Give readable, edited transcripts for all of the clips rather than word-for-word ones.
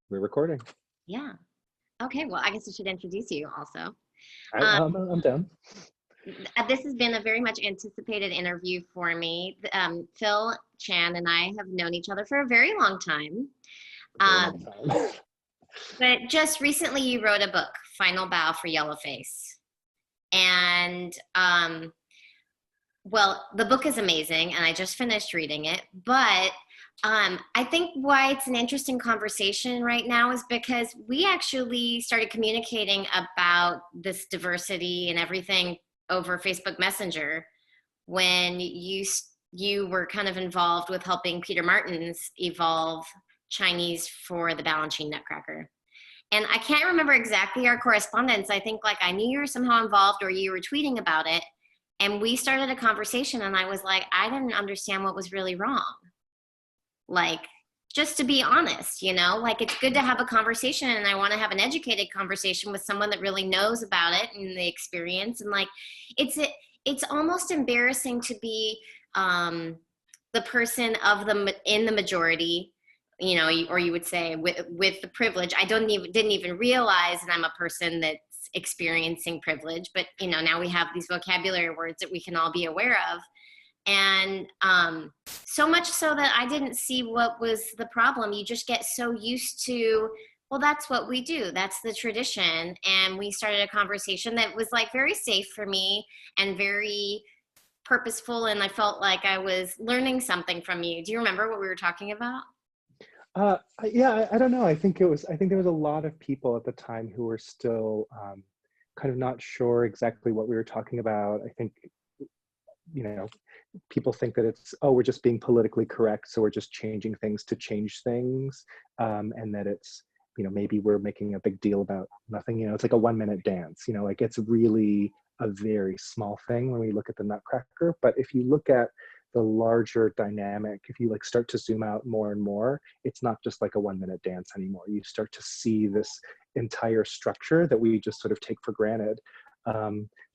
We're recording. Yeah. Okay. Well, I guess I should introduce you also. Um, I'm done. this has been a very much anticipated interview for me. Phil Chan and I have known each other for a very long time. A very long Um, time. but just recently you wrote a book, Final Bow for Yellowface. And well, the book is amazing and I just finished reading it. But I think why it's an interesting conversation right now is because we actually started communicating about this diversity and everything over Facebook Messenger when you were kind of involved with helping Peter Martins evolve Chinese for the Balanchine Nutcracker. And I can't remember exactly our correspondence. I think like I knew you were somehow involved or you were tweeting about it. And we started a conversation and I was like, I didn't understand what was really wrong. Like, just to be honest, like it's good to have a conversation and I want to have an educated conversation with someone that really knows about it and the experience. And like, it's almost embarrassing to be the person in the majority, or you would say with the privilege. I didn't even realize that I'm a person that's experiencing privilege, but now we have these vocabulary words that we can all be aware of. And so much so that I didn't see what was the problem. You just get so used to, well, that's what we do. That's the tradition. And we started a conversation that was like very safe for me and very purposeful. And I felt like I was learning something from you. Do you remember what we were talking about? Yeah, I don't know. I think there was a lot of people at the time who were still kind of not sure exactly what we were talking about. I think, people think that it's, oh, we're just being politically correct, so we're just changing things to change things, and that it's, maybe we're making a big deal about nothing. It's like a 1-minute dance. Like it's really a very small thing when we look at the Nutcracker. But if you look at the larger dynamic, if you like start to zoom out more and more, it's not just like a 1-minute dance anymore. You start to see this entire structure that we just sort of take for granted,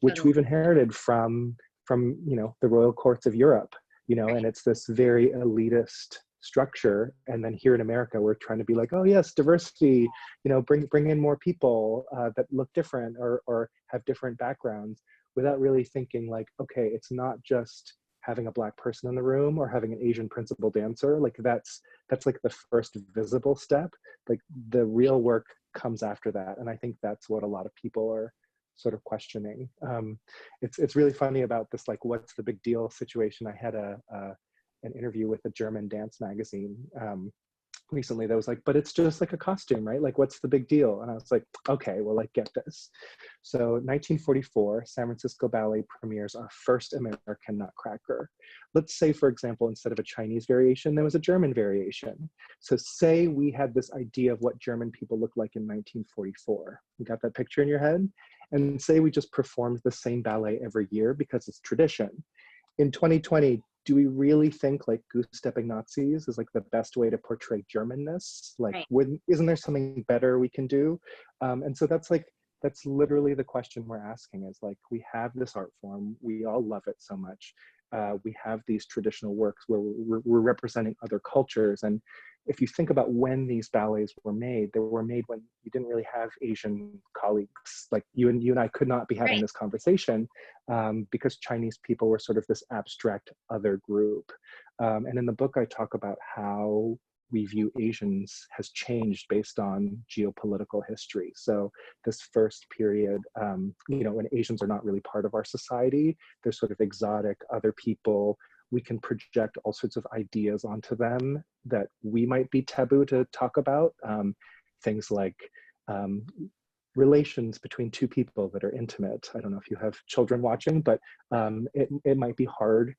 which Totally. we've inherited from the royal courts of Europe, and it's this very elitist structure. And then here in America, we're trying to be like, oh yes, diversity, bring in more people that look different or have different backgrounds, without really thinking like, okay, it's not just having a Black person in the room or having an Asian principal dancer. Like that's like the first visible step. Like the real work comes after that. And I think that's what a lot of people are sort of questioning. It's really funny about this, like, what's the big deal situation. I had an interview with a German dance magazine recently that was like, but it's just like a costume, right? Like, what's the big deal? And I was like, okay, well, like, get this. So 1944, San Francisco Ballet premieres our first American Nutcracker. Let's say, for example, instead of a Chinese variation, there was a German variation. So say we had this idea of what German people looked like in 1944. You got that picture in your head? And say we just performed the same ballet every year because it's tradition. In 2020, do we really think like goose-stepping Nazis is like the best way to portray Germanness? Like, Right. isn't there something better we can do? And so that's literally the question we're asking, is like, we have this art form, we all love it so much. We have these traditional works where we're representing other cultures. And if you think about when these ballets were made, they were made when you didn't really have Asian colleagues. Like you and I could not be having Right. this conversation because Chinese people were sort of this abstract other group. And in the book, I talk about how we view Asians has changed based on geopolitical history. So this first period, when Asians are not really part of our society, they're sort of exotic other people. We can project all sorts of ideas onto them that we might be taboo to talk about. Things like relations between two people that are intimate. I don't know if you have children watching, but it might be hard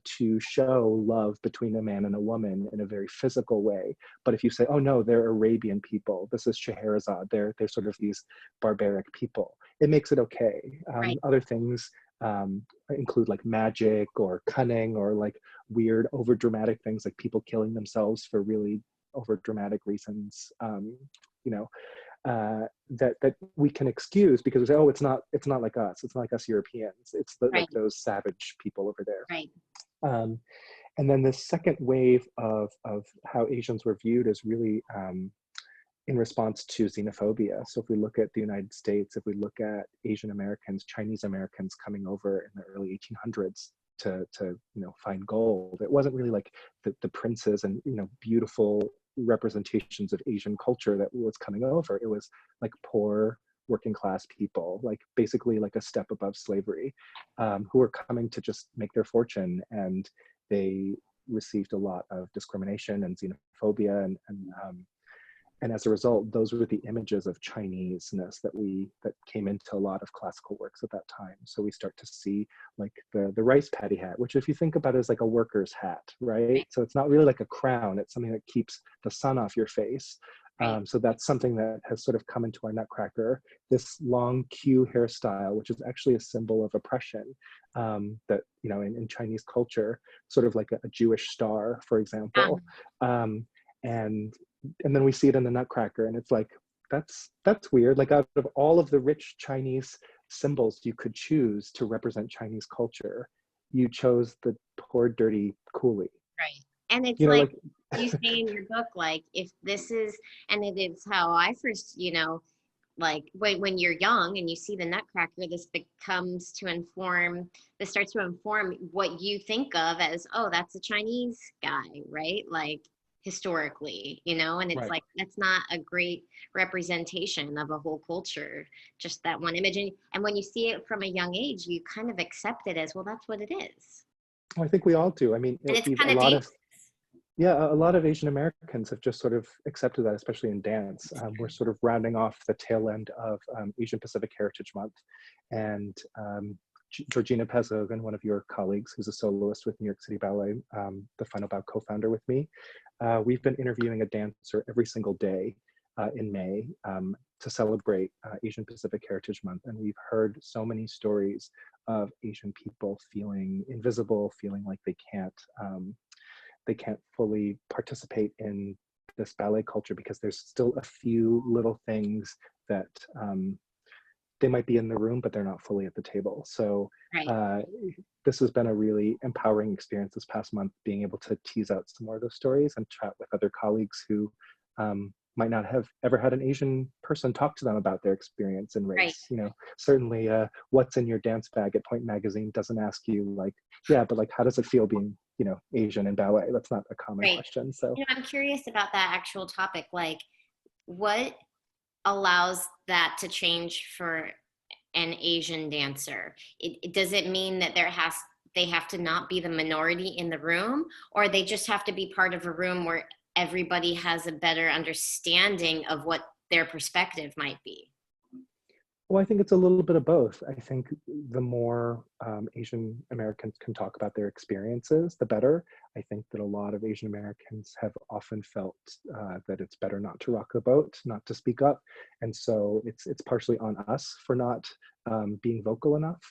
to show love between a man and a woman in a very physical way. But if you say, oh no, they're Arabian people, this is Scheherazade, they're sort of these barbaric people, it makes it okay. Right. Other things include like magic or cunning or like weird over dramatic things like people killing themselves for really over dramatic reasons. That we can excuse because we say, oh, it's not like us. It's not like us Europeans. It's like Right. those savage people over there. Right. And then the second wave of how Asians were viewed is really in response to xenophobia. So if we look at the United States, if we look at Asian Americans, Chinese Americans coming over in the early 1800s to find gold, it wasn't really like the princes and beautiful representations of Asian culture that was coming over. It was like poor working class people, like basically like a step above slavery, who were coming to just make their fortune, and they received a lot of discrimination and xenophobia, and as a result, those were the images of Chineseness that came into a lot of classical works at that time. So we start to see like the rice paddy hat, which if you think about it as like a worker's hat, right? So it's not really like a crown, it's something that keeps the sun off your face. So that's something that has sort of come into our Nutcracker. This long queue hairstyle, which is actually a symbol of oppression, that in Chinese culture, sort of like a Jewish star, for example. And then we see it in the Nutcracker, and it's like, that's weird. Like, out of all of the rich Chinese symbols you could choose to represent Chinese culture, you chose the poor dirty coolie. Right. And it's like you say in your book, like, if this is, and it is how I first, like when you're young and you see the Nutcracker, this starts to inform what you think of as, oh, that's a Chinese guy, right? Like, historically, and it's like, that's not a great representation of a whole culture, just that one image. And when you see it from a young age, you kind of accept it as, well, that's what it is. I think we all do. I mean, And it's kind a of lot dangerous. a lot of Asian Americans have just sort of accepted that, especially in dance. We're sort of rounding off the tail end of Asian Pacific Heritage Month, and Georgina Pezzogan, one of your colleagues, who's a soloist with New York City Ballet, the Final Bow co-founder with me, we've been interviewing a dancer every single day in May to celebrate Asian Pacific Heritage Month. And we've heard so many stories of Asian people feeling invisible, feeling like they can't fully participate in this ballet culture because there's still a few little things that they might be in the room, but they're not fully at the table. So this has been a really empowering experience this past month, being able to tease out some more of those stories and chat with other colleagues who might not have ever had an Asian person talk to them about their experience in race. Certainly what's in your dance bag at Point Magazine doesn't ask you like, yeah, but like, how does it feel being, Asian in ballet? That's not a common question. So I'm curious about that actual topic. Like, what allows that to change for an Asian dancer? Does it mean that they have to not be the minority in the room, or they just have to be part of a room where everybody has a better understanding of what their perspective might be? Well, I think it's a little bit of both. I think the more Asian Americans can talk about their experiences, the better. I think that a lot of Asian Americans have often felt that it's better not to rock the boat, not to speak up. And so it's partially on us for not being vocal enough.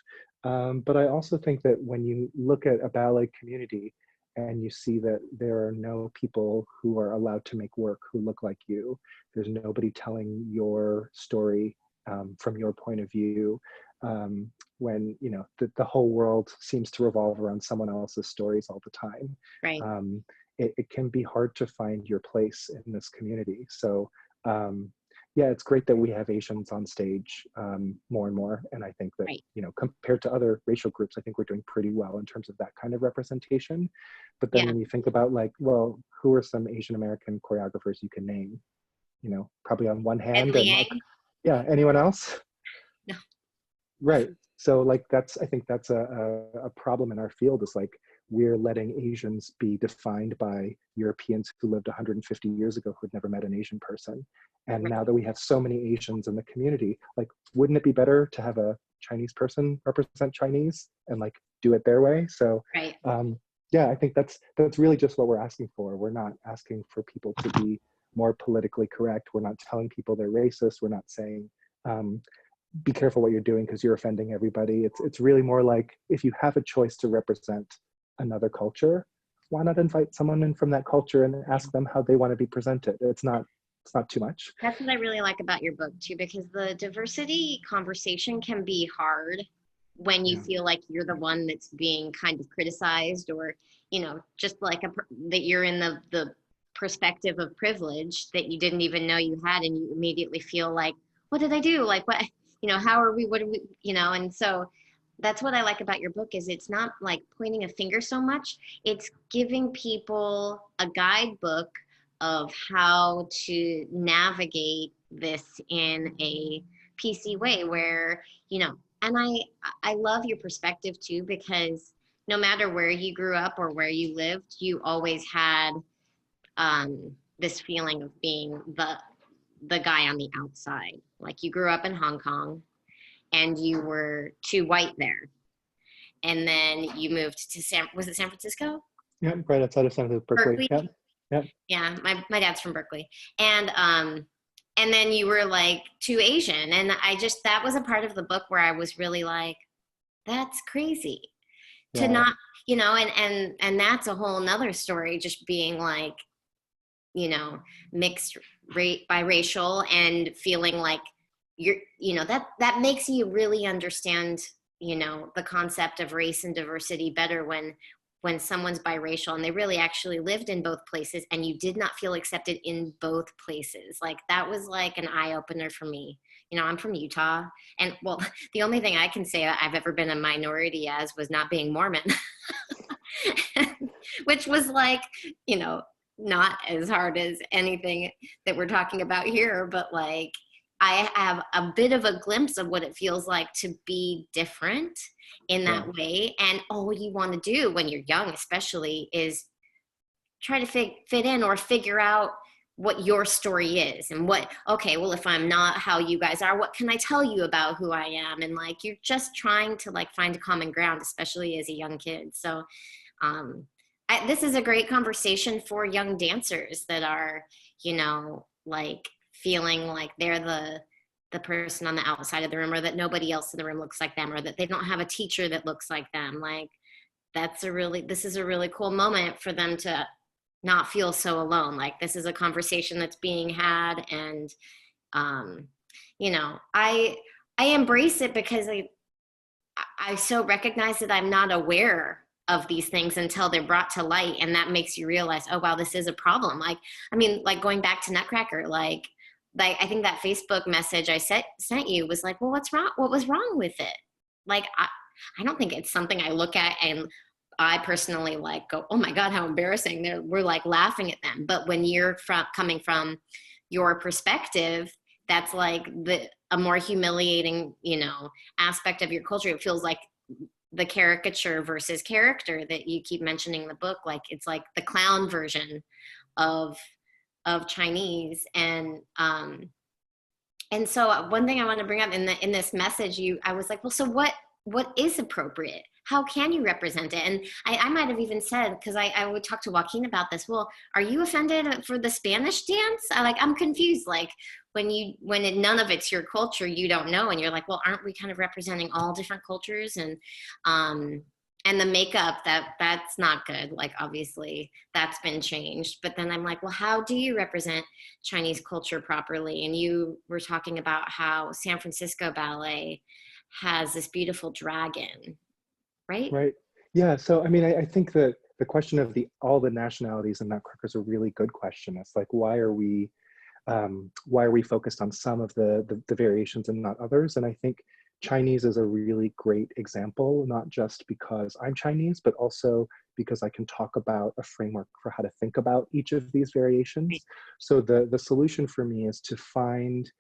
But I also think that when you look at a ballet community and you see that there are no people who are allowed to make work who look like you, there's nobody telling your story from your point of view, when the whole world seems to revolve around someone else's stories all the time. It can be hard to find your place in this community. So yeah, it's great that we have Asians on stage more and more, and I think that compared to other racial groups, I think we're doing pretty well in terms of that kind of representation. But then when you think about like, well, who are some Asian American choreographers you can name? Probably on one hand, and like, yeah, anyone else? No. Right. So like I think that's a problem in our field, is like we're letting Asians be defined by Europeans who lived 150 years ago who had never met an Asian person. And now that we have so many Asians in the community, like, wouldn't it be better to have a Chinese person represent Chinese and like do it their way? So yeah, I think that's really just what we're asking for. We're not asking for people to be more politically correct. We're not telling people they're racist. We're not saying, be careful what you're doing because you're offending everybody. It's really more like, if you have a choice to represent another culture, why not invite someone in from that culture and ask them how they want to be presented? It's not too much. That's what I really like about your book too, because the diversity conversation can be hard when you feel like you're the one that's being kind of criticized, or just like that you're in the perspective of privilege that you didn't even know you had, and you immediately feel like, what did I do? Like, what, how are we, what do we, and so that's what I like about your book, is it's not like pointing a finger so much. It's giving people a guidebook of how to navigate this in a PC way where, and I love your perspective too, because no matter where you grew up or where you lived, you always had this feeling of being the guy on the outside. Like, you grew up in Hong Kong and you were too white there, and then you moved to was it San Francisco? Yeah, right outside of San Francisco, Berkeley. Berkeley. Yeah, yeah. Yeah, my dad's from Berkeley, and then you were like too Asian, and that was a part of the book where I was really like, that's crazy to Yeah. not, and that's a whole nother story, just being like, mixed biracial, and feeling like you're, that makes you really understand, the concept of race and diversity better when someone's biracial and they really actually lived in both places and you did not feel accepted in both places. Like, that was like an eye opener for me. I'm from Utah, and well, the only thing I can say that I've ever been a minority as was not being Mormon, which was like, not as hard as anything that we're talking about here, but like, I have a bit of a glimpse of what it feels like to be different in that way. And all you want to do when you're young, especially, is try to fit in or figure out what your story is, and okay, well, if I'm not how you guys are, what can I tell you about who I am? And like, you're just trying to like find a common ground, especially as a young kid. So this is a great conversation for young dancers that are, like feeling like they're the person on the outside of the room, or that nobody else in the room looks like them, or that they don't have a teacher that looks like them. Like, this is a really cool moment for them to not feel so alone. Like, this is a conversation that's being had, and I embrace it because I so recognize that I'm not aware of these things until they're brought to light, and that makes you realize, oh wow, this is a problem. Like, I mean, like, going back to Nutcracker, like I think that Facebook message I sent you was like, well, what's wrong? What was wrong with it? Like, I don't think it's something I look at and I personally like go, oh my God, how embarrassing. We're like laughing at them. But when you're coming from your perspective, that's like a more humiliating, aspect of your culture. It feels like the caricature versus character that you keep mentioning in the book. Like, it's like the clown version of Chinese. And so one thing I want to bring up in this message, I was like, well, so what is appropriate? How can you represent it? And I might have even said, because I would talk to Joaquin about this, well, are you offended for the Spanish dance? I'm confused. Like, when none of it's your culture, you don't know. And you're like, well, aren't we kind of representing all different cultures? And the makeup, that's not good. Like, obviously that's been changed. But then I'm like, well, how do you represent Chinese culture properly? And you were talking about how San Francisco Ballet has this beautiful dragon, right? Right. Yeah. So, I mean, I think that the question of all the nationalities in Nutcracker is a really good question. It's like, why are we focused on some of the variations and not others? And I think Chinese is a really great example, not just because I'm Chinese, but also because I can talk about a framework for how to think about each of these variations. So the solution for me is to find,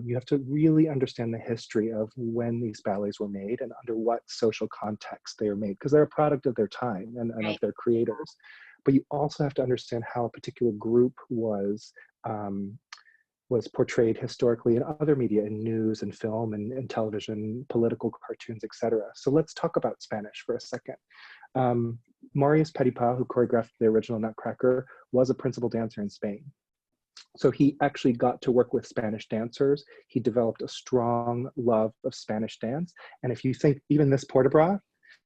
you have to really understand the history of when these ballets were made and under what social context they were made, because they're a product of their time and of their creators. But you also have to understand how a particular group was portrayed historically in other media, in news and film and television, political cartoons, etc. So let's talk about Spanish for a second. Marius Petipa, who choreographed the original Nutcracker, was a principal dancer in Spain. So he actually got to work with Spanish dancers. He developed a strong love of Spanish dance. And if you think even this port de bras,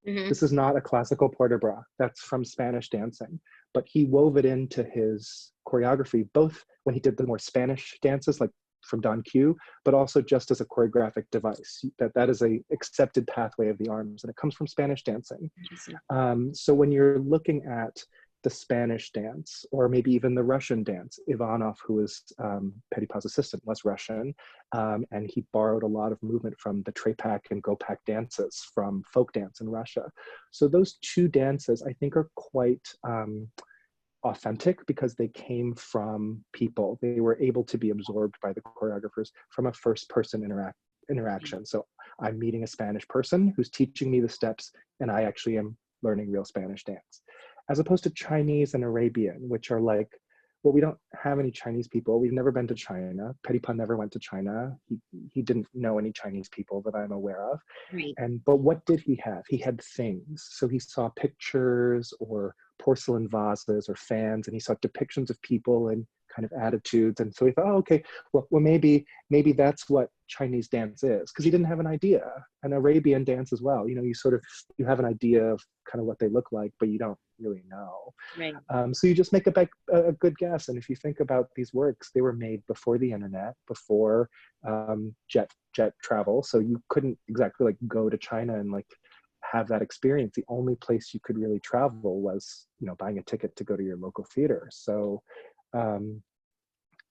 this is not a classical port de bras. That's from Spanish dancing. But he wove it into his choreography, both when he did the more Spanish dances, like from Don Q, but also just as a choreographic device. That is a accepted pathway of the arms, and it comes from Spanish dancing. So when you're looking at the Spanish dance, or maybe even the Russian dance. Ivanov, who was Petipa's assistant, was Russian, and he borrowed a lot of movement from the Trepak and Gopak dances from folk dance in Russia. So those two dances, I think, are quite authentic because they came from people. They were able to be absorbed by the choreographers from a first-person interaction. So I'm meeting a Spanish person who's teaching me the steps, and I actually am learning real Spanish dance. As opposed to Chinese and Arabian, which are like, well, we don't have any Chinese people. We've never been to China. Petipa never went to China. He didn't know any Chinese people that I'm aware of. Right. But what did he have? He had things. So he saw pictures or porcelain vases or fans, and he saw depictions of people and kind of attitudes. And so he thought, oh, okay, well maybe that's what Chinese dance is, because he didn't have an idea. An Arabian dance as well. You know, you have an idea of kind of what they look like, but you don't really know. Right. So you just make a good guess. And if you think about these works, they were made before the internet, before jet travel. So you couldn't exactly like go to China and like have that experience. The only place you could really travel was, you know, buying a ticket to go to your local theater. So, and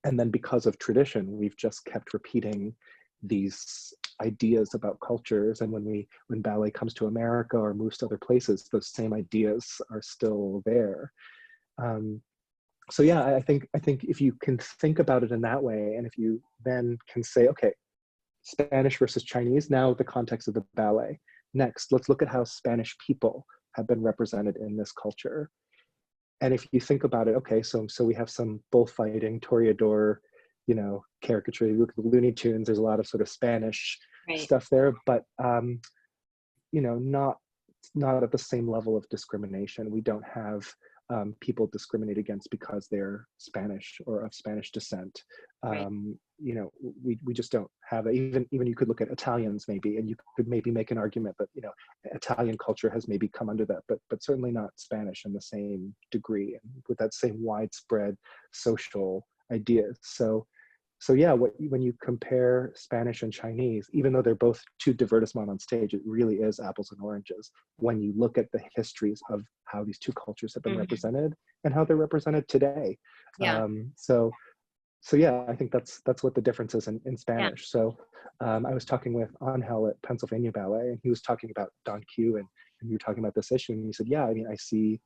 then because of tradition, we've just kept repeating these ideas about cultures. And when ballet comes to America or moves to other places, those same ideas are still there. So yeah, I think if you can think about it in that way, and if you then can say, okay, Spanish versus Chinese, now the context of the ballet. Next, let's look at how Spanish people have been represented in this culture. And if you think about it, okay, so we have some bullfighting, toreador, you know, caricature. You look at the Looney Tunes, there's a lot of sort of Spanish stuff there, but you know, not at the same level of discrimination. We don't have people discriminate against because they're Spanish or of Spanish descent. You know, we just don't have it. Even you could look at Italians maybe, and you could maybe make an argument that, you know, Italian culture has maybe come under that, but certainly not Spanish in the same degree and with that same widespread social ideas. So yeah, when you compare Spanish and Chinese, even though they're both two divertissement on stage, it really is apples and oranges when you look at the histories of how these two cultures have been represented and how they're represented today. Yeah. So yeah, I think that's what the difference is in Spanish. Yeah. So I was talking with Angel at Pennsylvania Ballet, and he was talking about Don Q, and we were talking about this issue, and he said, yeah, I mean, I see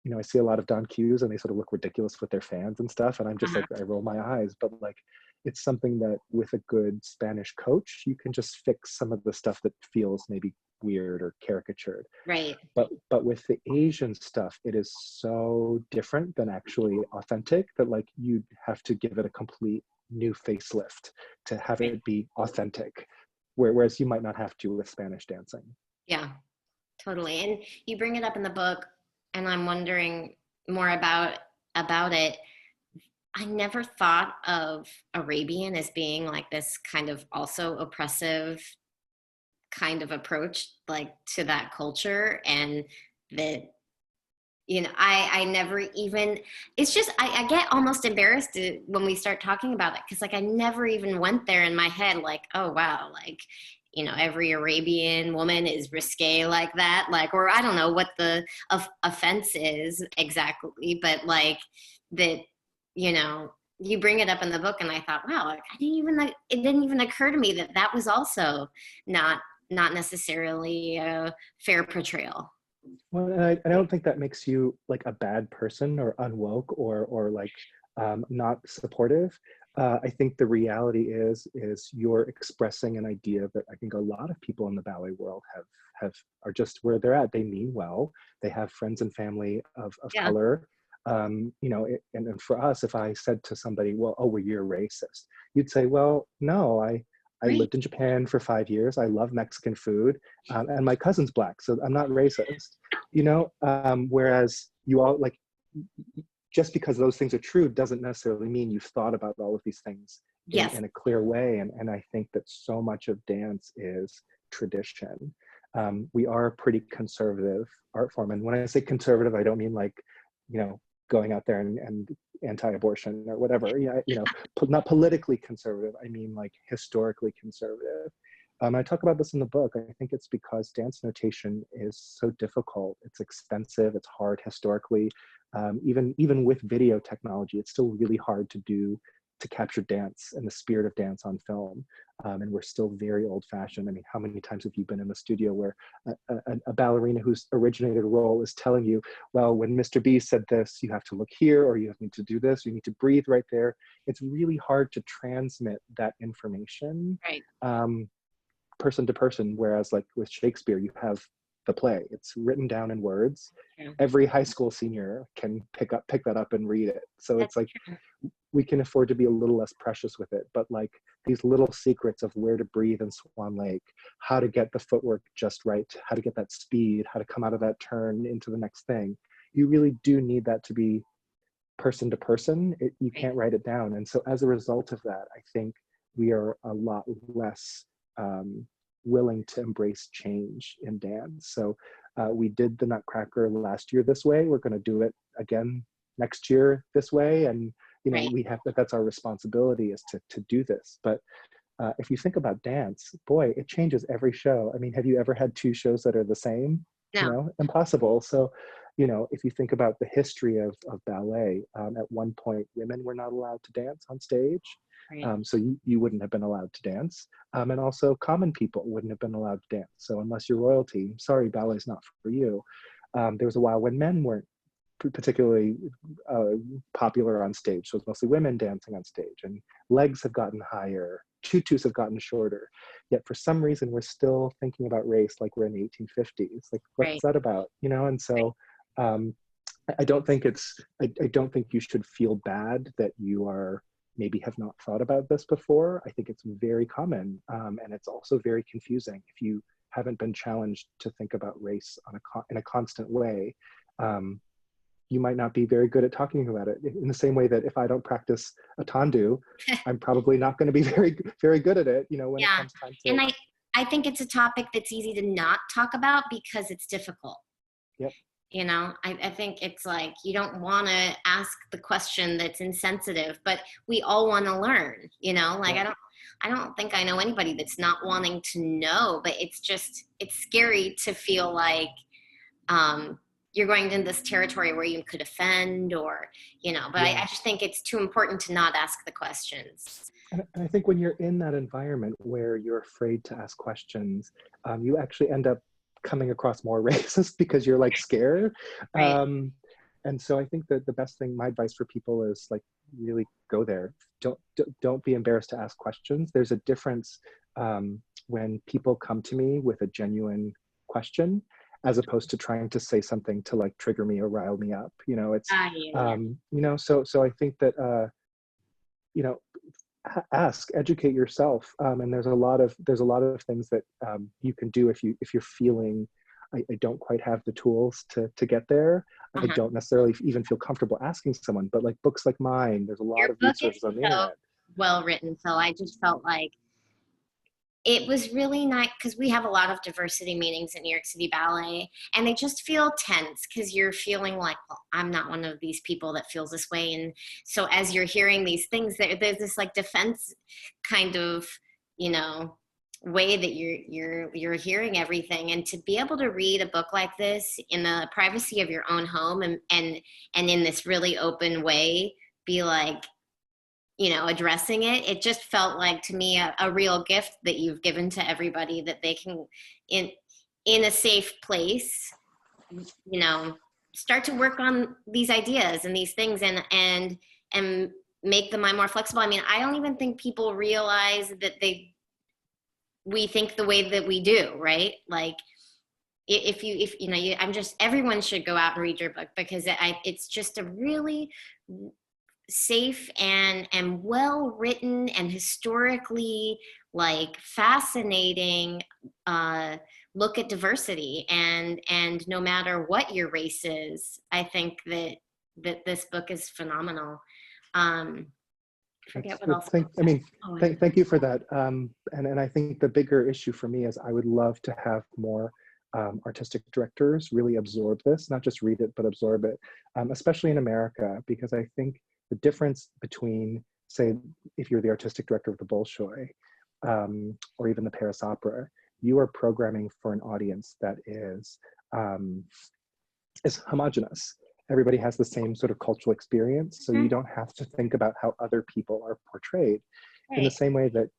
you know, I see a lot of Don Qs and they sort of look ridiculous with their fans and stuff. And I'm just like, I roll my eyes, but like, it's something that with a good Spanish coach, you can just fix some of the stuff that feels maybe weird or caricatured. Right. But with the Asian stuff, it is so different than actually authentic that like you have to give it a complete new facelift to have it be authentic. Whereas you might not have to with Spanish dancing. Yeah, totally. And you bring it up in the book, and I'm wondering more about it. I never thought of Arabian as being like this kind of also oppressive kind of approach, like to that culture, and that, you know, I never even, it's just, I get almost embarrassed when we start talking about it, because like I never even went there in my head, like, oh wow, like, you know, every Arabian woman is risque like that, like, or I don't know what the offense is exactly, but like that, you know, you bring it up in the book, and I thought, wow, like, it didn't even occur to me that that was also not necessarily a fair portrayal. Well, and I don't think that makes you like a bad person or unwoke or like not supportive. I think the reality is you're expressing an idea that I think a lot of people in the ballet world are just where they're at. They mean well. They have friends and family of color. You know, and for us, if I said to somebody, well, oh, well, you're racist, you'd say, well, no, I lived in Japan for 5 years. I love Mexican food, and my cousin's black, so I'm not racist. You know, whereas you all like, just because those things are true doesn't necessarily mean you've thought about all of these things in a clear way. And I think that so much of dance is tradition. We are a pretty conservative art form. And when I say conservative, I don't mean like, you know, going out there and anti-abortion or whatever, you know, not politically conservative. I mean like historically conservative. I talk about this in the book. I think it's because dance notation is so difficult. It's expensive. It's hard historically. Even with video technology, it's still really hard to capture dance and the spirit of dance on film. And we're still very old-fashioned. I mean, how many times have you been in the studio where a ballerina who's originated a role is telling you, well, when Mr. B said this, you have to look here, or you need to do this, you need to breathe right there. It's really hard to transmit that information. Right. Person to person, whereas like with Shakespeare, you have the play, it's written down in words. True. Every high school senior can pick that up and read it. So That's it's like true. we can afford to be a little less precious with it, but like these little secrets of where to breathe in Swan Lake, how to get the footwork just right, how to get that speed, how to come out of that turn into the next thing, you really do need that to be person to person. You can't write it down. And so as a result of that, I think we are a lot less willing to embrace change in dance. So we did the Nutcracker last year this way. We're going to do it again next year this way. And you know, Right. we have that's our responsibility is to do this. But if you think about dance, boy, it changes every show. I mean, have you ever had two shows that are the same? You No. know, impossible. So, you know, if you think about the history of ballet, at one point, women were not allowed to dance on stage. Right. So you wouldn't have been allowed to dance. And also common people wouldn't have been allowed to dance. So unless you're royalty, sorry, ballet's not for you. There was a while when men weren't particularly popular on stage. So it's mostly women dancing on stage, and legs have gotten higher, tutus have gotten shorter. Yet for some reason, we're still thinking about race like we're in the 1850s. Like, what's Right. that about? You know, and so I don't think I don't think you should feel bad that you are maybe have not thought about this before. I think it's very common, and it's also very confusing if you haven't been challenged to think about race in a constant way. You might not be very good at talking about it, in the same way that if I don't practice a tandu, I'm probably not going to be very good at it, you know, when it Yeah. comes time to. And I think it's a topic that's easy to not talk about because it's difficult. Yep. You know, I think it's like you don't want to ask the question that's insensitive, but we all want to learn, you know, like Yeah. I don't think I know anybody that's not wanting to know, but it's scary to feel like you're going into this territory where you could offend or, you know, but Yeah. I just think it's too important to not ask the questions. And I think when you're in that environment where you're afraid to ask questions, you actually end up coming across more racist because you're like scared. Right. And so I think that the best thing, my advice for people is like really go there. Don't be embarrassed to ask questions. There's a difference when people come to me with a genuine question, as opposed to trying to say something to like trigger me or rile me up. You know, it's Yeah. you know, so I think that you know, ask, educate yourself, and there's a lot of things that you can do if you're feeling I don't quite have the tools to get there. I Uh-huh. don't necessarily even feel comfortable asking someone, but like books like mine, there's a lot Your of book is resources on the so internet. well written, Phil. I just felt like it was really nice because we have a lot of diversity meetings at New York City Ballet, and they just feel tense because you're feeling like, well, I'm not one of these people that feels this way. And so as you're hearing these things, there's this like defense kind of, you know, way that you're hearing everything. And to be able to read a book like this in the privacy of your own home and in this really open way, be like, you know, addressing it just felt like to me a real gift that you've given to everybody, that they can in a safe place, you know, start to work on these ideas and these things and make the mind more flexible. I mean, I don't even think people realize that we think the way that we do, right? Like if you know, everyone should go out and read your book because it's just a really safe and well written and historically like fascinating look at diversity, and no matter what your race is, I think that this book is phenomenal. Forget what else. Thank you for that. And I think the bigger issue for me is I would love to have more artistic directors really absorb this, not just read it, but absorb it, especially in America, because I think the difference between, say, if you're the artistic director of the Bolshoi, or even the Paris Opera, you are programming for an audience that is homogenous. Everybody has the same sort of cultural experience, so you don't have to think about how other people are portrayed. In the same way that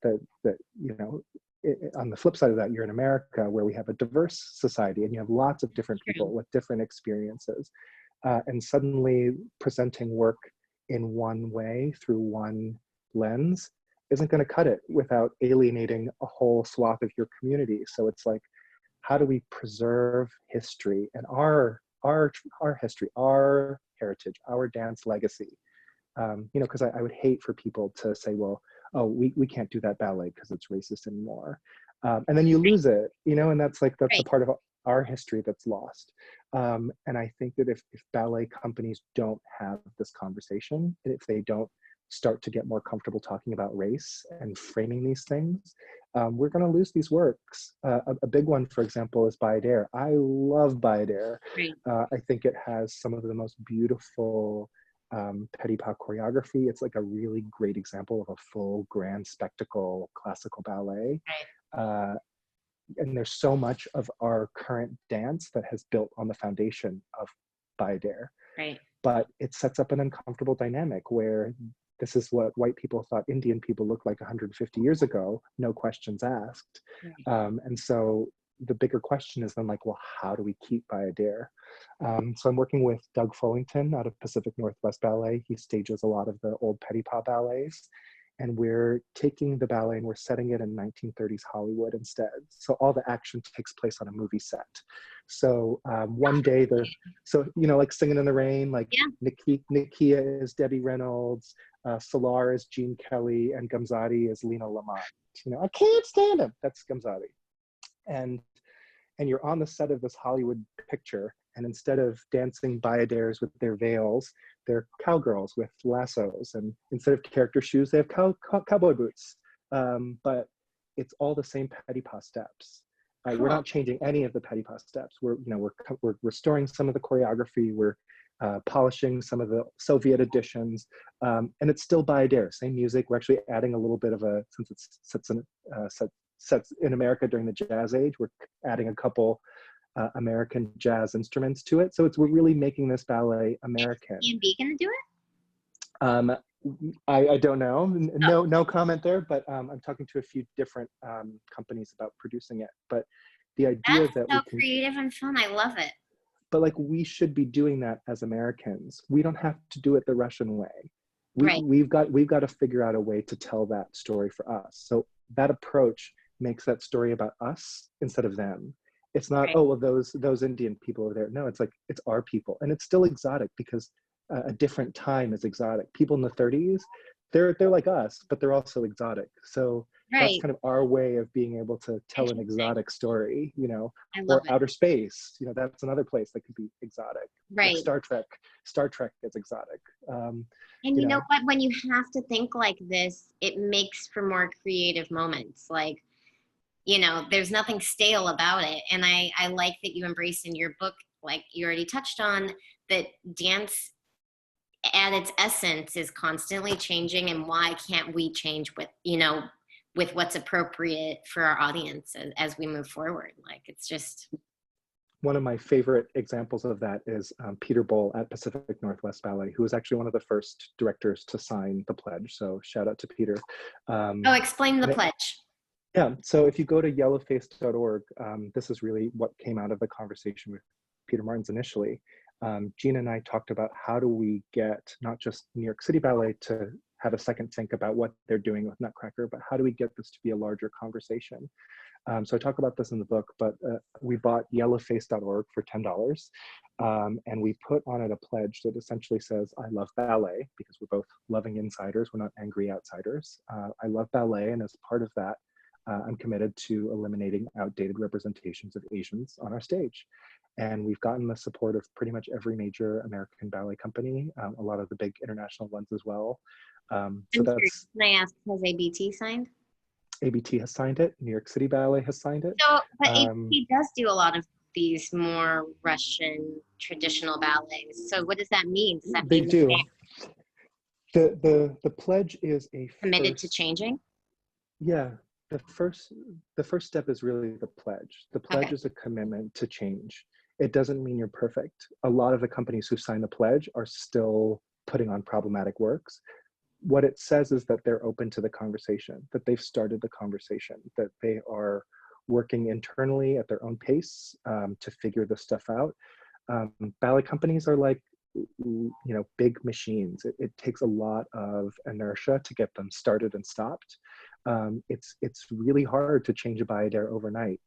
you know, on the flip side of that, you're in America, where we have a diverse society and you have lots of different people with different experiences, and suddenly presenting work in one way through one lens isn't going to cut it without alienating a whole swath of your community. So it's like, how do we preserve history and our history, our heritage, our dance legacy? You know, because I would hate for people to say, well, oh, we can't do that ballet because it's racist anymore. And then you lose it, you know, and that's a part of our history that's lost. And I think that if ballet companies don't have this conversation, and if they don't start to get more comfortable talking about race and framing these things, we're going to lose these works. A big one, for example, is Ballet. I love Ballet. I think it has some of the most beautiful petit pas choreography. It's like a really great example of a full grand spectacle classical ballet. And there's so much of our current dance that has built on the foundation of Ballet. But it sets up an uncomfortable dynamic where this is what white people thought Indian people looked like 150 years ago, no questions asked. And so the bigger question is then like, well, how do we keep Bayadere? So I'm working with Doug Fullington out of Pacific Northwest Ballet. He stages a lot of the old petit pas ballets. And we're taking the ballet and we're setting it in 1930s Hollywood instead. So all the action takes place on a movie set. So one day so, you know, like Singing in the Rain, like Nakia is Debbie Reynolds, Solar is Gene Kelly, and Gamzati is Lena Lamont. You know, I can't stand him. That's Gamzati. And you're on the set of this Hollywood picture, and instead of dancing bayaderes with their veils, they're cowgirls with lassos, and instead of character shoes, they have cowboy boots. But it's all the same petit pas steps. We're not changing any of the petit pas steps. We're restoring some of the choreography. We're polishing some of the Soviet additions, and it's still bayadere, same music. We're actually adding a little bit of since it sets in America during the Jazz Age, we're adding a couple American jazz instruments to it. So we're really making this ballet American. Is B&B gonna do it? I don't know. No comment there, but I'm talking to a few different companies about producing it. But the idea that so creative and fun. I love it. But like, we should be doing that as Americans. We don't have to do it the Russian way. We've got to figure out a way to tell that story for us. So that approach makes that story about us instead of them. It's not, oh, well, those Indian people are there. No, it's like, it's our people. And it's still exotic because a different time is exotic. People in the 30s, they're like us, but they're also exotic. So that's kind of our way of being able to tell an exotic story, you know, or outer space. You know, that's another place that could be exotic. Like Star Trek is exotic. And you know what, when you have to think like this, it makes for more creative moments. Like, you know, there's nothing stale about it. And I like that you embrace in your book, like you already touched on, that dance at its essence is constantly changing, and why can't we change with, you know, with what's appropriate for our audience as we move forward. Like, it's just. One of my favorite examples of that is Peter Bowl at Pacific Northwest Ballet, who was actually one of the first directors to sign the pledge. So shout out to Peter. Explain the pledge. Yeah, so if you go to yellowface.org, this is really what came out of the conversation with Peter Martins initially. Gina and I talked about how do we get not just New York City Ballet to have a second think about what they're doing with Nutcracker, but how do we get this to be a larger conversation? So I talk about this in the book, but we bought yellowface.org for $10, and we put on it a pledge that essentially says, I love ballet, because we're both loving insiders, we're not angry outsiders. I love ballet, and as part of that, I'm committed to eliminating outdated representations of Asians on our stage. And we've gotten the support of pretty much every major American ballet company, a lot of the big international ones as well. So that's. Can I ask, has ABT signed? ABT has signed it. New York City Ballet has signed it. So, but ABT does do a lot of these more Russian traditional ballets. So what does that mean? Does that mean they do? The pledge is a committed to changing? Yeah. the first the first step is really the pledge. The pledge Okay. is a commitment to change. It doesn't mean you're perfect. A lot of the companies who sign the pledge are still putting on problematic works. What it says is that they're open to the conversation, that they've started the conversation, that they are working internally at their own pace to figure this stuff out. Ballet companies are like, big machines. It takes a lot of inertia to get them started and stopped. It's really hard to change a Bayadere overnight.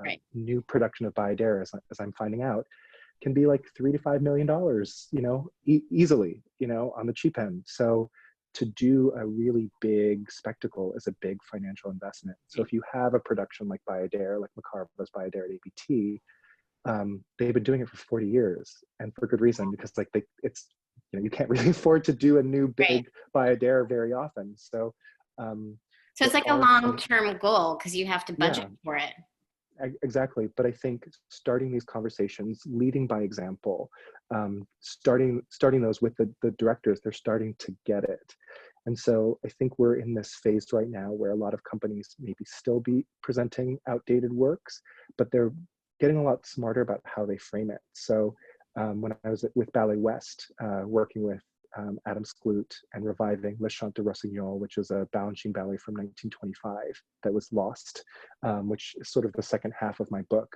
Right. New production of Bayadere, as I'm finding out, can be like $3 to $5 million, easily, on the cheap end. So to do a really big spectacle is a big financial investment. So if you have a production like Bayadere, like Makarva's Bayadere at ABT, they've been doing it for 40 years, and for good reason, because you can't really afford to do a new Right. big Bayadere very often. So So it's there like a are long-term goal because you have to budget yeah, for it. exactly. But I think starting these conversations, leading by example, starting those with the directors, they're starting to get it. And so I think we're in this phase right now where a lot of companies maybe still be presenting outdated works, but they're getting a lot smarter about how they frame it. So when I was with Ballet West, working with Adam Skloot and reviving Le Chant de Rossignol, which is a Balanchine ballet from 1925 that was lost, which is sort of the second half of my book.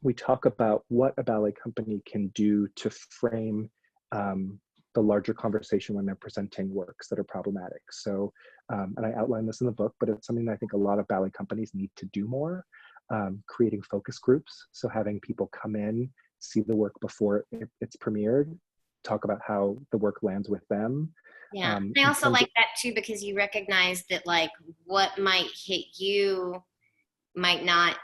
We talk about what a ballet company can do to frame the larger conversation when they're presenting works that are problematic. So, and I outline this in the book, but it's something that I think a lot of ballet companies need to do more. Creating focus groups, so having people come in, see the work before it's premiered, talk about how the work lands with them. Yeah. I also like that too, because you recognize that like what might hit you might not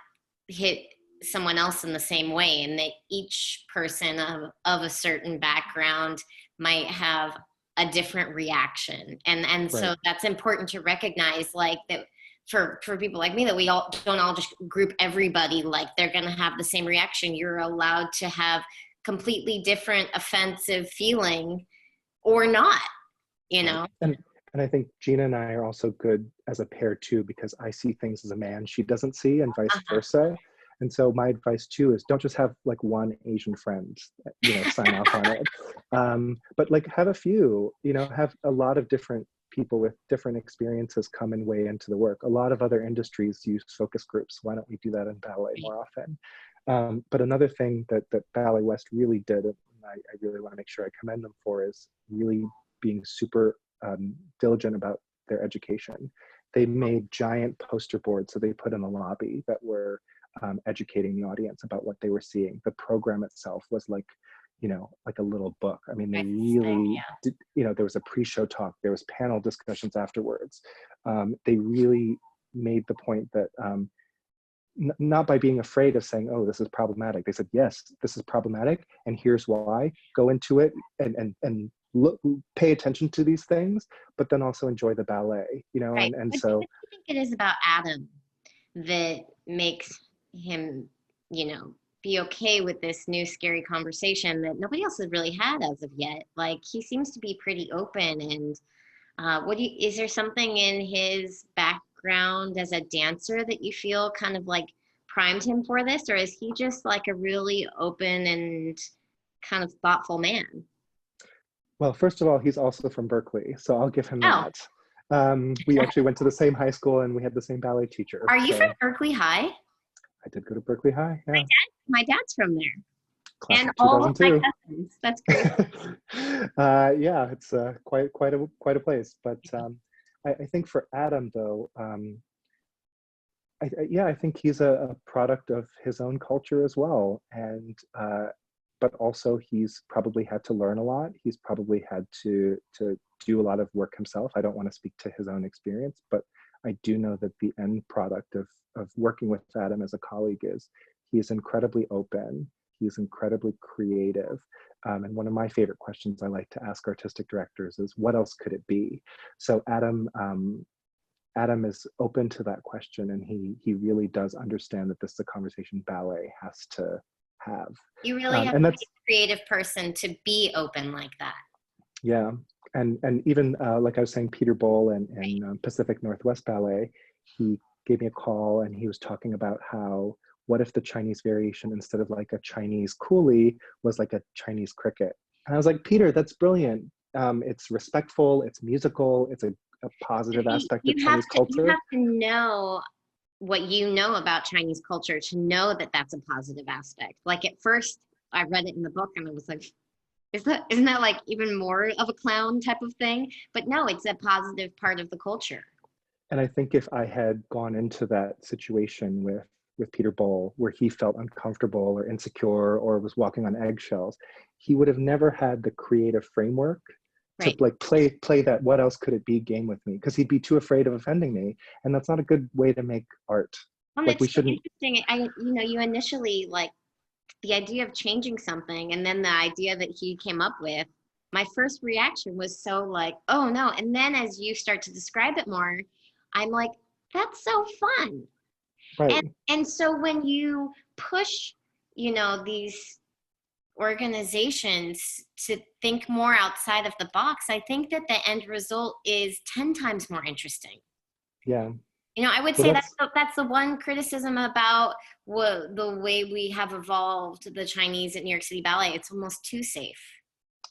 hit someone else in the same way, and that each person of a certain background might have a different reaction. And so Right. that's important to recognize, like that for people like me, that we all don't all just group everybody like they're going to have the same reaction. You're allowed to have completely different offensive feeling or not, Right. And I think Gina and I are also good as a pair too, because I see things as a man she doesn't see, and vice Uh-huh. versa. And so my advice too is don't just have like one Asian friend, sign off on it. But like have a few, have a lot of different people with different experiences come and weigh into the work. A lot of other industries use focus groups. Why don't we do that in ballet more often? But another thing that Ballet West really did, and I really want to make sure I commend them for, is really being super diligent about their education. They made giant poster boards that they put in the lobby that were educating the audience about what they were seeing. The program itself was like a little book. I mean, they really did, there was a pre-show talk, there was panel discussions afterwards. They really made the point that not by being afraid of saying, oh, this is problematic. They said, yes, this is problematic, and here's why. Go into it and look, pay attention to these things, but then also enjoy the ballet, Right. and What so. do you think it is about Adam that makes him, be okay with this new scary conversation that nobody else has really had as of yet? Like, he seems to be pretty open. And is there something in his background as a dancer that you feel kind of like primed him for this? Or is he just like a really open and kind of thoughtful man? Well, first of all, he's also from Berkeley, so I'll give him Oh, that. We actually went to the same high school and we had the same ballet teacher. are you from So Berkeley High? I did go to Berkeley High, yeah. My dad's from there. Class And of all of my 2002. cousins. That's great. Yeah, it's quite a place. But I think for Adam though, I think he's a product of his own culture as well, and but also he's probably had to learn a lot. He's probably had to do a lot of work himself. I don't want to speak to his own experience, but I do know that the end product of working with Adam as a colleague is he's incredibly open. He's incredibly creative. And one of my favorite questions I like to ask artistic directors is, what else could it be? So Adam is open to that question, and he really does understand that this is a conversation ballet has to have. You really have And to that's, be a creative person to be open like that. yeah. And even like I was saying, Peter Bowl and Right. Pacific Northwest Ballet, he gave me a call and he was talking about how, what if the Chinese variation, instead of like a Chinese coolie, was like a Chinese cricket? And I was like, Peter, that's brilliant. It's respectful, it's musical, it's a positive See, aspect of Chinese you culture. have to know what you know about Chinese culture to know that that's a positive aspect. Like at first, I read it in the book and I was like, isn't that like even more of a clown type of thing? But no, it's a positive part of the culture. And I think if I had gone into that situation with Peter Bowl, where he felt uncomfortable or insecure or was walking on eggshells, he would have never had the creative framework to Right. like play that what else could it be game with me, because he'd be too afraid of offending me, and that's not a good way to make art. Well, Like we it's so shouldn't. interesting. You initially like the idea of changing something and then the idea that he came up with, my first reaction was so like, oh no. And then as you start to describe it more, I'm like, that's so fun. Right. And so when you push, these organizations to think more outside of the box, I think that the end result is 10 times more interesting. Yeah. I would Well, say that's that's the one criticism about the way we have evolved the Chinese at New York City Ballet. It's almost too safe.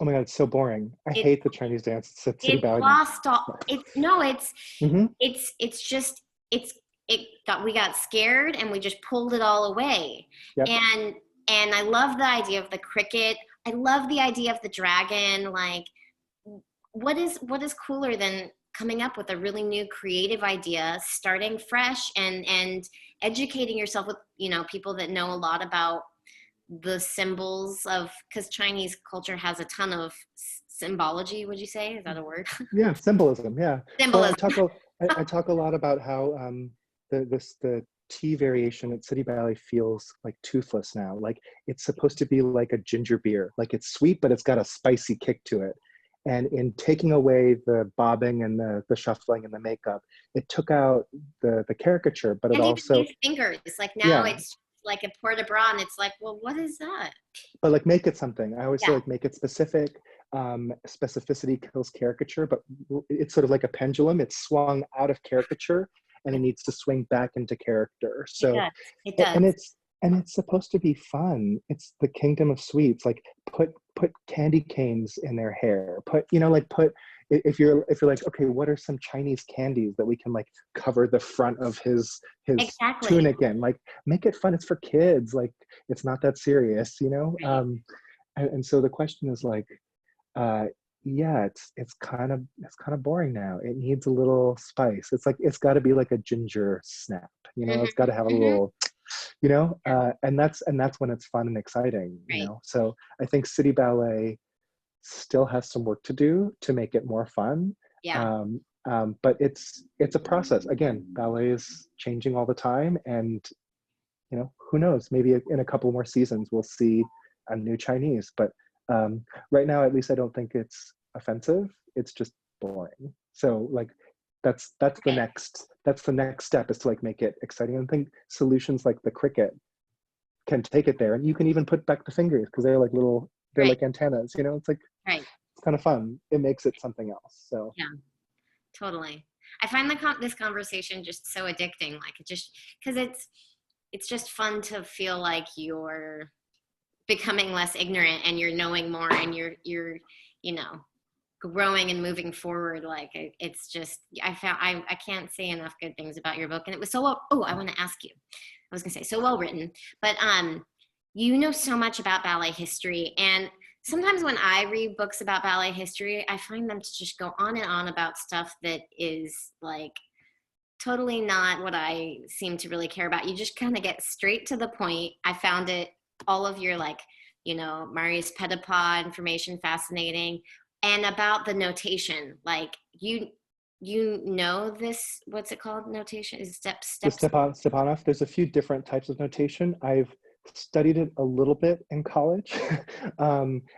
oh my god, it's so boring. I It hate the Chinese dance at City it Ballet now. lost all. It's no. Mm-hmm. It's just it's it got we got scared and we just pulled it all away. Yep. And I love the idea of the cricket. I love the idea of the dragon. Like, what is cooler than coming up with a really new creative idea, starting fresh and educating yourself with people that know a lot about the symbols of, because Chinese culture has a ton of symbology. Would you say, is that a word? Yeah, symbolism. Yeah. Well, Symbolism. I talk a lot about how the tea variation at City Ballet feels like toothless now. Like it's supposed to be like a ginger beer. Like it's sweet, but it's got a spicy kick to it. And in taking away the bobbing and the shuffling and the makeup, it took out the caricature, but it And even also, these fingers, like now yeah, it's like a port de bras, and it's like, well, what is that? but like make it something. I always say Yeah, like make it specific. Specificity kills caricature, but it's sort of like a pendulum. It's swung out of caricature and it needs to swing back into character. it So, does. It does. and it's supposed to be fun. It's the kingdom of sweets. Like put candy canes in their hair. Put if you're like, okay, what are some Chinese candies that we can like cover the front of his Exactly. tunic in? Like make it fun. It's for kids. Like it's not that serious, you know? Right. And so the question is like, uh, yeah, it's kind of boring now. It needs a little spice. It's like it's got to be like a ginger snap, you know. It's got to have a Hmm. little, and that's when it's fun and exciting, you Right. know. So I think City Ballet still has some work to do to make it more fun. Yeah. But it's a process. Again, ballet is changing all the time, and who knows? Maybe in a couple more seasons we'll see a new Chinese. But right now, at least, I don't think it's offensive. It's just boring. So like that's the Okay. next step, is to like make it exciting. And I think solutions like the cricket can take it there, and you can even put back the fingers because they're Right. like antennas. Right. It's kind of fun. It makes it something else. So Yeah. Totally. I find this conversation just so addicting. Like it just because it's just fun to feel like you're becoming less ignorant and you're knowing more and you're you know growing and moving forward. Like it's just I can't say enough good things about your book, and it was so well. Oh, I want to ask you. I was gonna say so well written, but you know so much about ballet history, and sometimes when I read books about ballet history, I find them to just go on and on about stuff that is like totally not what I seem to really care about. You just kind of get straight to the point. I found all of your like, Marius Petipa information fascinating, and about the notation. Like you know this, what's it called? Notation is the steps. Stepanov, there's a few different types of notation. I've studied it a little bit in college.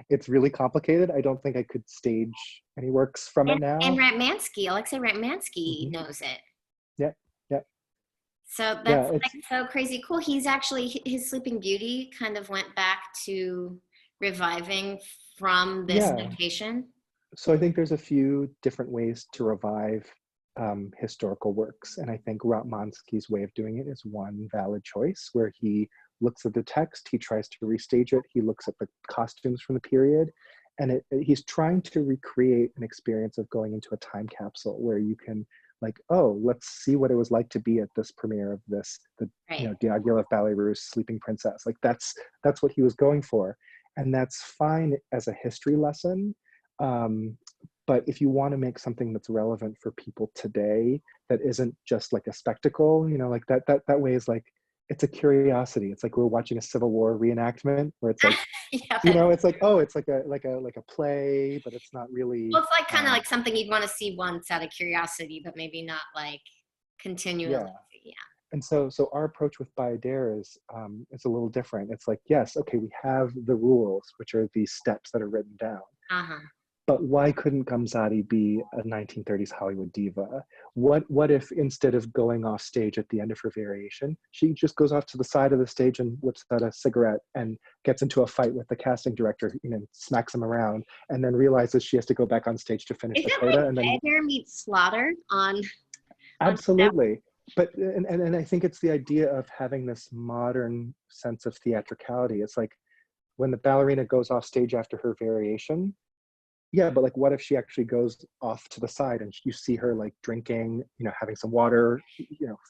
It's really complicated. I don't think I could stage any works from it And now. Alexei Ratmansky Hmm. knows it. Yeah, yeah, So yeah. that's It's like so crazy cool. He's actually, his Sleeping Beauty kind of went back to reviving from this yeah. notation. So I think there's a few different ways to revive historical works. And I think Ratmansky's way of doing it is one valid choice, where he looks at the text, he tries to restage it, he looks at the costumes from the period, and he's trying to recreate an experience of going into a time capsule where you can like, oh, let's see what it was like to be at this premiere of this, Right. Diaghilev Ballet Russe, Sleeping Princess. Like that's what he was going for. And that's fine as a history lesson. But if you want to make something that's relevant for people today, that isn't just like a spectacle, like that way is like, it's a curiosity. It's like we're watching a Civil War reenactment where it's like, Yeah. it's like, oh, it's like a play, but it's not really. Well, it's like kind of like something you'd want to see once out of curiosity, but maybe not like continually. Yeah. Yeah. And so our approach with Bayadere is it's a little different. It's like, yes, okay, we have the rules, which are these steps that are written down. Uh-huh. But why couldn't Gamzadi be a 1930s Hollywood diva? What if instead of going off stage at the end of her variation, she just goes off to the side of the stage and whips out a cigarette and gets into a fight with the casting director, smacks him around, and then realizes she has to go back on stage to finish Is the it coda. like And then Bayadere meets Slaughter on that? absolutely. But and I think it's the idea of having this modern sense of theatricality. It's like when the ballerina goes off stage after her variation, yeah, but like what if she actually goes off to the side and you see her like drinking, having some water,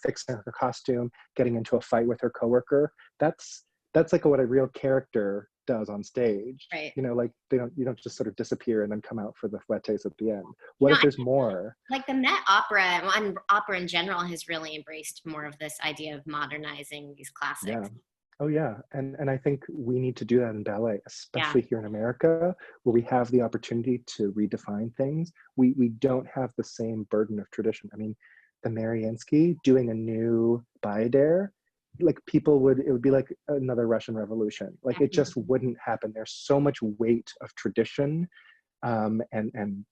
fixing her costume, getting into a fight with her coworker. That's like what a real character does on stage. Right. Like you don't just sort of disappear and then come out for the fouettes at the end. You What know, if there's more? like the Met Opera and opera in general has really embraced more of this idea of modernizing these Yeah. classics. Oh yeah, and I think we need to do that in ballet, Yeah. especially here in America, where we have the opportunity to redefine things. We don't have the same burden of tradition. I mean, the Mariinsky doing a new Bayadere, like it would be like another Russian Revolution. Like it just wouldn't happen. There's so much weight of tradition, and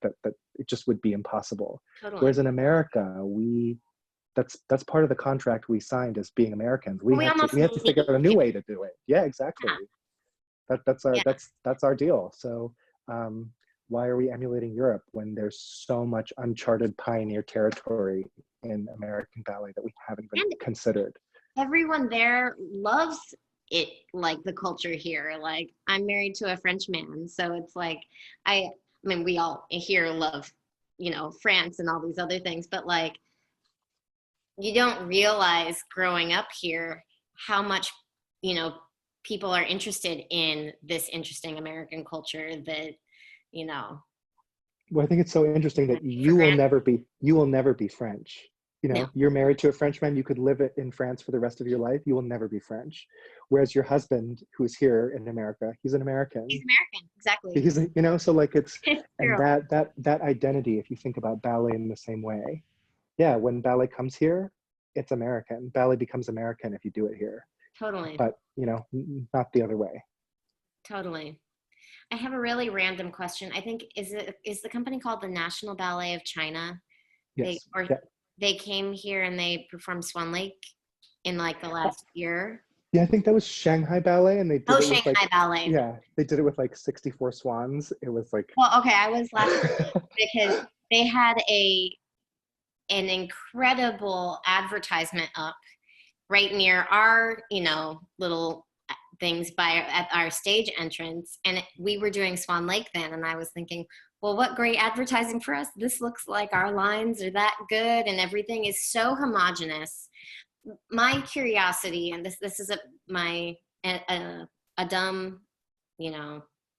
that it just would be impossible. Totally. Whereas in America, that's part of the contract we signed as being Americans. We have to figure out a new way to do it. Yeah, exactly. Yeah. That's our deal. So why are we emulating Europe when there's so much uncharted pioneer territory in American ballet that we haven't even considered? Everyone there loves it, like the culture here. Like I'm married to a French man, so it's like I mean we all here love, France and all these other things, but like you don't realize growing up here how much, people are interested in this interesting American culture that, Well, I think it's so interesting that you will never be French. No. You're married to a Frenchman, you could live in France for the rest of your life, you will never be French. Whereas your husband, who is here in America, he's an American. He's American, exactly. He's, so like it's and true. that identity, if you think about ballet in the same way, yeah, when ballet comes here, it's American. Ballet becomes American if you do it here. Totally. But, not the other way. Totally. I have a really random question. I think, is the company called the National Ballet of China? Yes. They came here and they performed Swan Lake in like the last year. Yeah, I think that was Shanghai Ballet, and they did it with Shanghai Ballet. Yeah, they did it with like 64 swans. It was like. Well, okay, I was laughing because they had an incredible advertisement up right near our, little things at our stage entrance, and we were doing Swan Lake then, and I was thinking, well, what great advertising for us. This looks like our lines are that good and everything is so homogenous. My curiosity, and this is a dumb,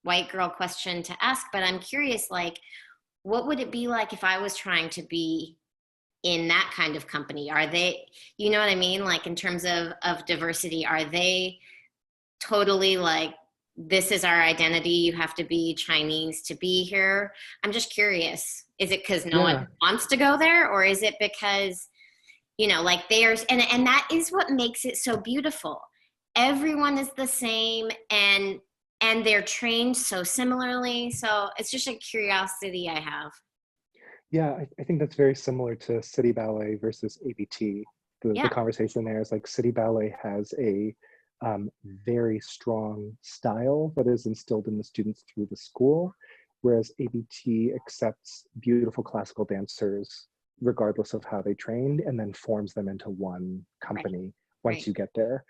white girl question to ask, but I'm curious, like, what would it be like if I was trying to be in that kind of company? Are they, you know what I mean? Like in terms of diversity, are they totally like, this is our identity, you have to be Chinese to be here? I'm just curious. Is it because no one wants to go there, or is it because, like there's, and that is what makes it so beautiful. Everyone is the same and they're trained so similarly. So it's just a curiosity I have. Yeah, I think that's very similar to City Ballet versus ABT. The conversation there is like City Ballet has a very strong style that is instilled in the students through the school, whereas ABT accepts beautiful classical dancers, regardless of how they trained, and then forms them into one Right. company Right. once you get there.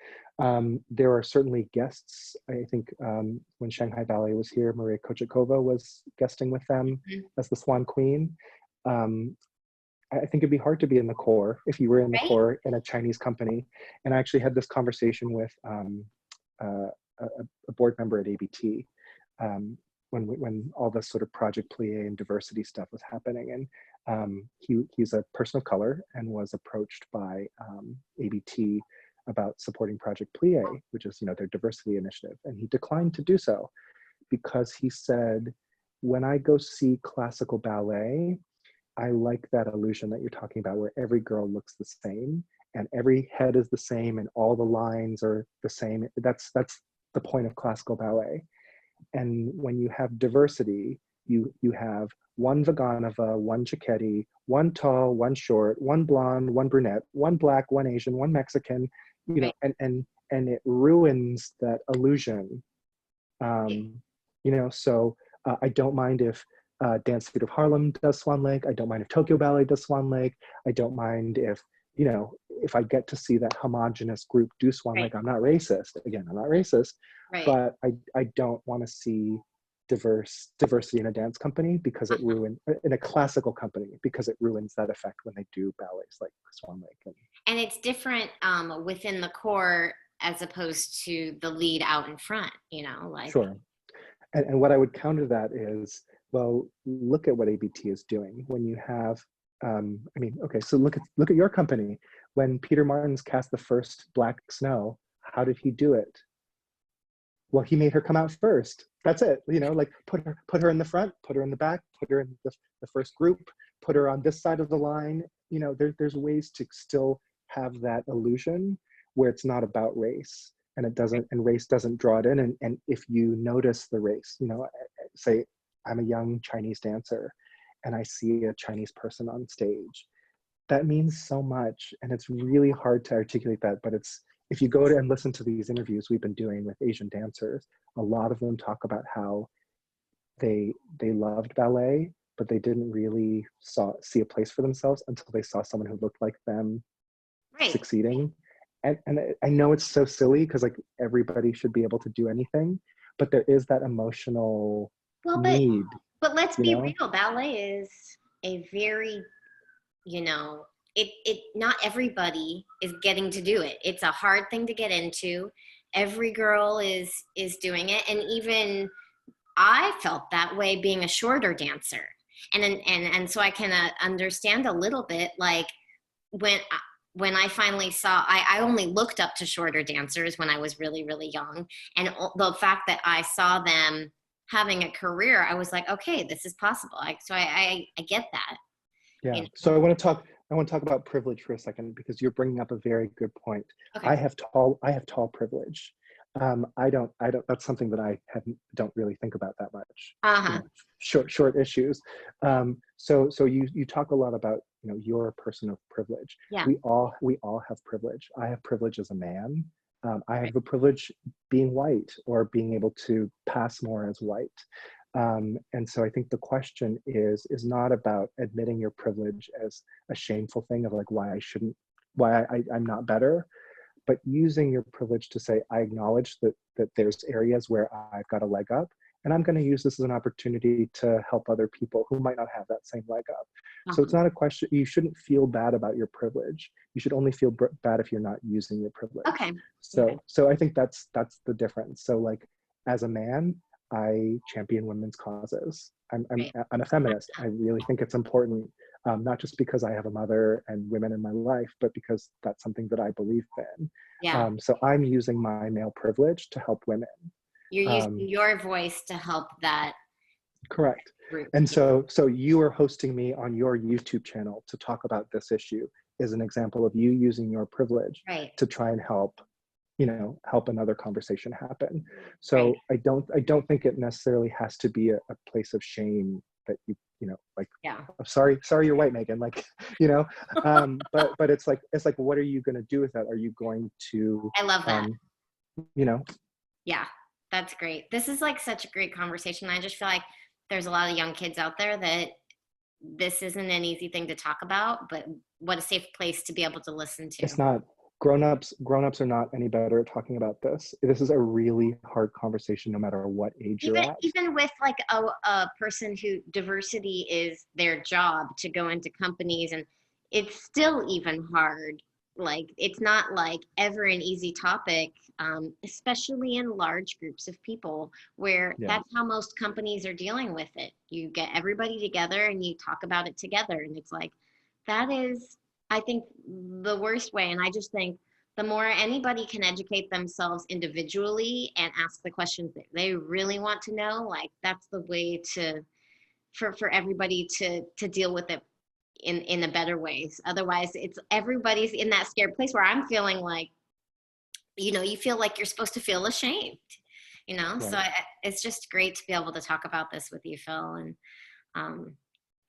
There are certainly guests. I think when Shanghai Ballet was here, Maria Kochakova was guesting with them Mhm. as the Swan Queen. Um, I think it'd be hard to be in the core if you were in the Right. core in a Chinese company. And I actually had this conversation with uh, a board member at ABT um, when all this sort of Project Plie and diversity stuff was happening. And he's a person of color and was approached by ABT about supporting Project Plie, which is their diversity initiative, and he declined to do so because he said, when I go see classical ballet, I like that illusion that you're talking about where every girl looks the same and every head is the same and all the lines are the same. That's the point of classical ballet. And when you have diversity, you have one Vaganova, one Cicchetti, one tall, one short, one blonde, one brunette, one black, one Asian, one Mexican, Right. and it ruins that illusion. Um, so I don't mind if Dance Theater of Harlem does Swan Lake. I don't mind if Tokyo Ballet does Swan Lake. I don't mind if I get to see that homogenous group do Swan Right. Lake. I'm not racist. Again, I'm not racist, Right. but I don't want to see diversity in a dance company because it ruins in a classical company because it ruins that effect when they do ballets like Swan Lake. And it's different within the core as opposed to the lead out in front, like. Sure. And what I would counter that is, well, look at what ABT is doing. When you have, okay, so look at your company. When Peter Martins cast the first Black Snow, how did he do it? Well, he made her come out first. That's it. Like put her in the front, put her in the back, put her in the first group, put her on this side of the line. There's ways to still have that illusion where it's not about race and race doesn't draw it in. And if you notice the race, say I'm a young Chinese dancer and I see a Chinese person on stage, that means so much. And it's really hard to articulate that, but if you go to and listen to these interviews we've been doing with Asian dancers, a lot of them talk about how they loved ballet, but they didn't really see a place for themselves until they saw someone who looked like them Right. succeeding. And I know it's so silly because like everybody should be able to do anything, but there is that emotional Well, need, but let's you be know? real. Ballet is a very, it not everybody is getting to do it. It's a hard thing to get into. Every girl is doing it, and even I felt that way being a shorter dancer. And so I can understand a little bit like when when I finally saw, I only looked up to shorter dancers when I was really, really young. And the fact that I saw them having a career, I was like, okay, this is possible. So I get that. Yeah. You know? So I want to talk about privilege for a second because you're bringing up a very good point. Okay. I have tall privilege. That's something that don't really think about that much. Uh-huh. Short issues. So you talk a lot about, you're a person of privilege. Yeah. We all have privilege. I have privilege as a man. I have Right. the privilege being white or being able to pass more as white. And so I think the question is not about admitting your privilege as a shameful thing of like why I'm not better, but using your privilege to say, I acknowledge that there's areas where I've got a leg up, and I'm going to use this as an opportunity to help other people who might not have that same leg up. So it's not a question, you shouldn't feel bad about your privilege. You should only feel bad if you're not using your privilege. Okay. So I think that's the difference. So like as a man, I champion women's causes. I'm a feminist. I really think it's important, not just because I have a mother and women in my life, but because that's something that I believe in. Yeah. So I'm using my male privilege to help women. You're using your voice to help that. Correct. Group. And so you are hosting me on your YouTube channel to talk about this issue is an example of you using your privilege to try and help another conversation happen. So I don't think it necessarily has to be a place of shame that I'm sorry you're white, Megan, but it's like what are you going to do with that? Are you going to I love that. Yeah, that's great. This is like such a great conversation. I just feel like there's a lot of young kids out there that this isn't an easy thing to talk about, but what a safe place to be able to listen to. It's not. Grown-ups are not any better at talking about this. This is a really hard conversation no matter what age you're at. Even with like a person who diversity is their job to go into companies, and it's still even hard. Like it's not like ever an easy topic, especially in large groups of people where that's how most companies are dealing with it. You get everybody together and you talk about it together, and it's like that is, I think, the worst way. And I just think the more anybody can educate themselves individually and ask the questions that they really want to know, like that's the way to for everybody to deal with it in a better ways. Otherwise, it's everybody's in that scared place where I'm feeling like, you feel like you're supposed to feel ashamed, Right. So it's just great to be able to talk about this with you, Phil. And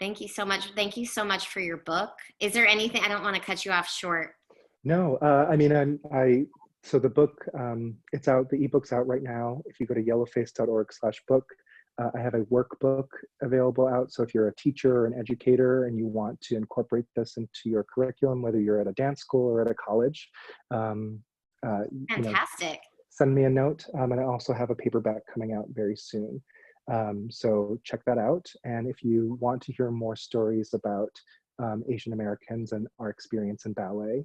thank you so much. Thank you so much for your book. Is there anything, I don't want to cut you off short. No, I mean, so the book, it's out, the ebook's out right now. If you go to yellowface.org/book, I have a workbook available out. So if you're a teacher or an educator and you want to incorporate this into your curriculum, whether you're at a dance school or at a college, Fantastic. Send me a note. And I also have a paperback coming out very soon. So check that out. And if you want to hear more stories about Asian Americans and our experience in ballet,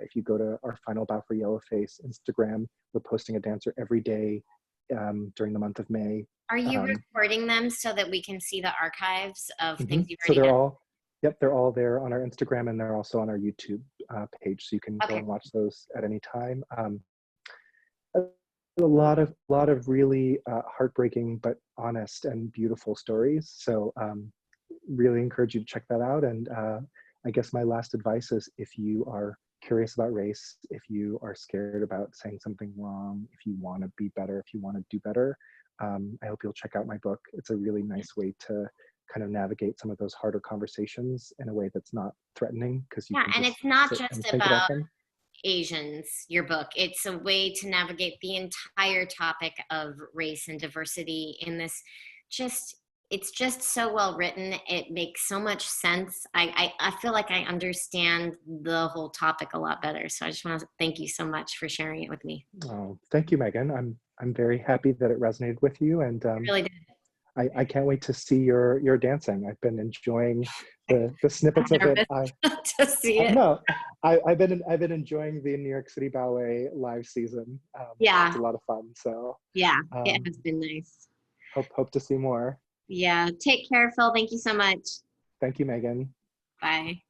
if you go to our Final Bow for Yellowface Instagram, we're posting a dancer every day during the month of May. Are you recording them so that we can see the archives of things you've So already done? they're all there on our Instagram, and they're also on our YouTube page. So you can go and watch those at any time. A lot of really heartbreaking but honest and beautiful stories. So really encourage you to check that out. And I guess my last advice is, if you are curious about race, if you are scared about saying something wrong, if you want to be better, if you want to do better, I hope you'll check out my book. It's a really nice way to kind of navigate some of those harder conversations in a way that's not threatening, because you can and just it's not sit just and think about them. Asians, your book. It's a way to navigate the entire topic of race and diversity in this it's just so well written. It makes so much sense. I feel like I understand the whole topic a lot better. So I just want to thank you so much for sharing it with me. Oh, thank you, Megan. I'm very happy that it resonated with you, and It really did. I can't wait to see your dancing. I've been enjoying the snippets of it. To see it. No, I've been enjoying the New York City Ballet live season. It's a lot of fun. So it has been nice. Hope to see more. Yeah, take care, Phil. Thank you so much. Thank you, Megan. Bye.